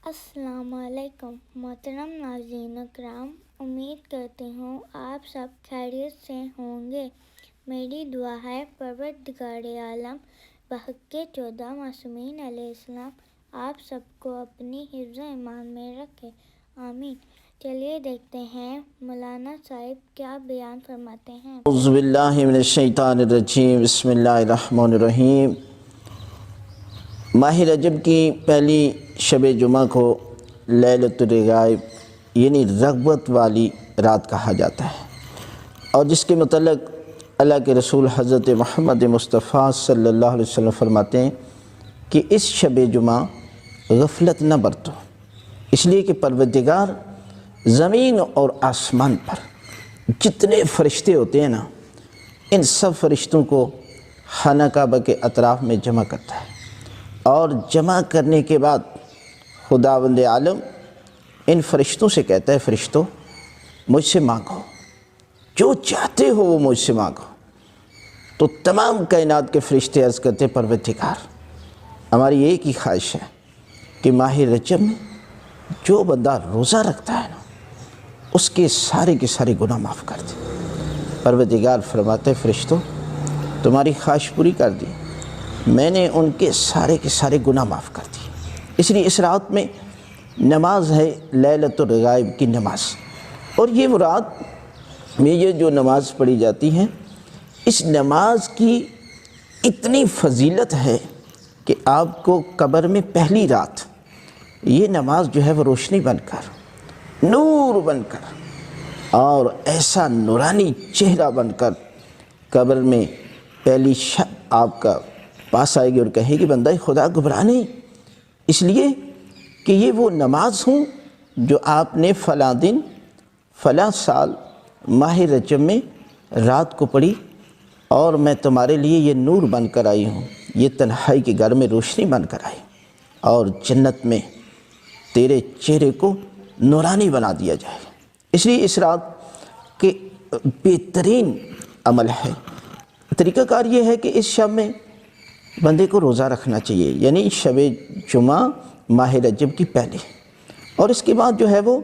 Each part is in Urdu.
السلام علیکم محترم ناظرین اکرام، امید کرتی ہوں آپ سب خیریت سے ہوں گے۔ میری دعا ہے پروردگار عالم بحق 14 معصومین علیہ السلام آپ سب کو اپنی حفظ ایمان میں رکھے، آمین۔ چلیے دیکھتے ہیں مولانا صاحب کیا بیان فرماتے ہیں۔ اعوذ باللہ من الشیطان الرجیم، بسم اللہ الرحمن الرحیم۔ ماہ رجب کی پہلی شب جمعہ کو لیلۃ الرغائب یعنی رغبت والی رات کہا جاتا ہے، اور جس کے متعلق اللہ کے رسول حضرت محمد مصطفیٰ صلی اللہ علیہ وسلم فرماتے ہیں کہ اس شب جمعہ غفلت نہ برتو، اس لیے کہ پروردگار زمین اور آسمان پر جتنے فرشتے ہوتے ہیں نا، ان سب فرشتوں کو خانہ کعبہ کے اطراف میں جمع کرتا ہے، اور جمع کرنے کے بعد خداوند عالم ان فرشتوں سے کہتا ہے، فرشتوں مجھ سے مانگو، جو چاہتے ہو وہ مجھ سے مانگو۔ تو تمام کائنات کے فرشتے عرض کرتے ہیں، پروردگار ہماری ایک ہی خواہش ہے کہ ماہ رجب میں جو بندہ روزہ رکھتا ہے نا، اس کے سارے گناہ معاف کر دے۔ پروردگار فرماتے ہیں، فرشتوں تمہاری خواہش پوری کر دی، میں نے ان کے سارے گناہ معاف کر دی۔ اس لیے اس رات میں نماز ہے لیلۃ الرغائب کی نماز، اور یہ وہ رات میں یہ جو نماز پڑھی جاتی ہے، اس نماز کی اتنی فضیلت ہے کہ آپ کو قبر میں پہلی رات یہ نماز جو ہے وہ روشنی بن کر، نور بن کر، اور ایسا نورانی چہرہ بن کر قبر میں پہلی شب آپ کا پاس آئے گی اور کہے گی، بندہ خدا گھبرا نہیں، اس لیے کہ یہ وہ نماز ہوں جو آپ نے فلاں دن فلاں سال ماہ رجب میں رات کو پڑھی، اور میں تمہارے لیے یہ نور بن کر آئی ہوں، یہ تنہائی کے گھر میں روشنی بن کر آئی، اور جنت میں تیرے چہرے کو نورانی بنا دیا جائے گا۔ اس لیے اس رات کے بہترین عمل ہے، طریقہ کار یہ ہے کہ اس شب میں بندے کو روزہ رکھنا چاہیے، یعنی شب جمعہ ماہ رجب کی پہلے، اور اس کے بعد جو ہے وہ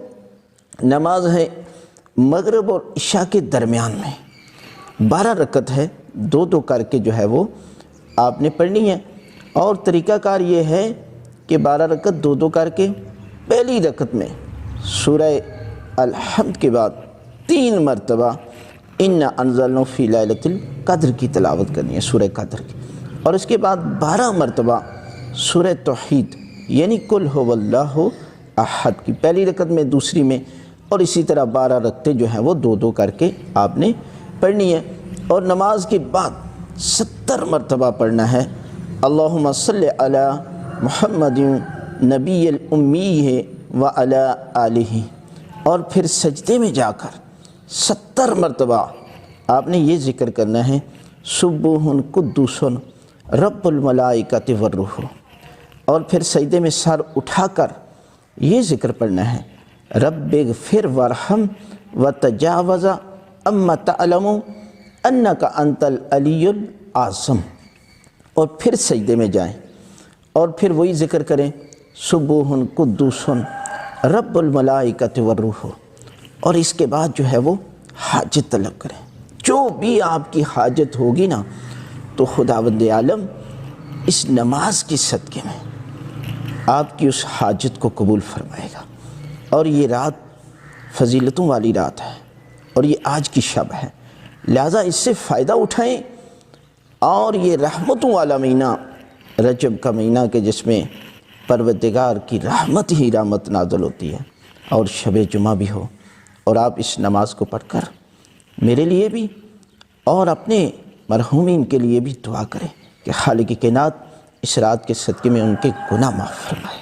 نماز ہے مغرب اور عشاء کے درمیان میں 12 رکعت ہے، دو کر کے جو ہے وہ آپ نے پڑھنی ہے، اور طریقہ کار یہ ہے کہ 12 رکعت دو کر کے پہلی رکعت میں سورہ الحمد کے بعد 3 مرتبہ اِنَّا أَنزَلْنَاهُ فِي لَيْلَةِ الْقَدْرِ کی تلاوت کرنی ہے، سورہ قدر کی، اور اس کے بعد 12 مرتبہ سورہ توحید یعنی قُلْ هُوَ اللَّهُ أَحَدٌ کی پہلی رکعت میں، دوسری میں، اور اسی طرح 12 رکعتیں جو ہیں وہ دو کر کے آپ نے پڑھنی ہے، اور نماز کے بعد 70 مرتبہ پڑھنا ہے، اللہم صلی علی محمد نبی الامی وعلی آلہ، اور پھر سجدے میں جا کر 70 مرتبہ آپ نے یہ ذکر کرنا ہے، سبوح قدوس رب الملائکۃ والروح، اور پھر سجدے میں سر اٹھا کر یہ ذکر پڑھنا ہے، رب اغفر وارحم وتجاوز اما تعلم انک انت العلی الاعظم، اور پھر سجدے میں جائیں اور پھر وہی ذکر کریں، سبوح قدوس رب الملائکۃ والروح، اور اس کے بعد جو ہے وہ حاجت طلب کریں، جو بھی آپ کی حاجت ہوگی نا، تو خداوند عالم اس نماز کی صدقے میں آپ کی اس حاجت کو قبول فرمائے گا۔ اور یہ رات فضیلتوں والی رات ہے، اور یہ آج کی شب ہے، لہٰذا اس سے فائدہ اٹھائیں، اور یہ رحمتوں والا مہینہ رجب کا مہینہ کہ جس میں پروردگار کی رحمت ہی رحمت نازل ہوتی ہے، اور شب جمعہ بھی ہو، اور آپ اس نماز کو پڑھ کر میرے لیے بھی اور اپنے مرحومین کے لیے بھی دعا کریں کہ خالق کائنات اس رات کے صدقے میں ان کے گناہ معاف فرمائے۔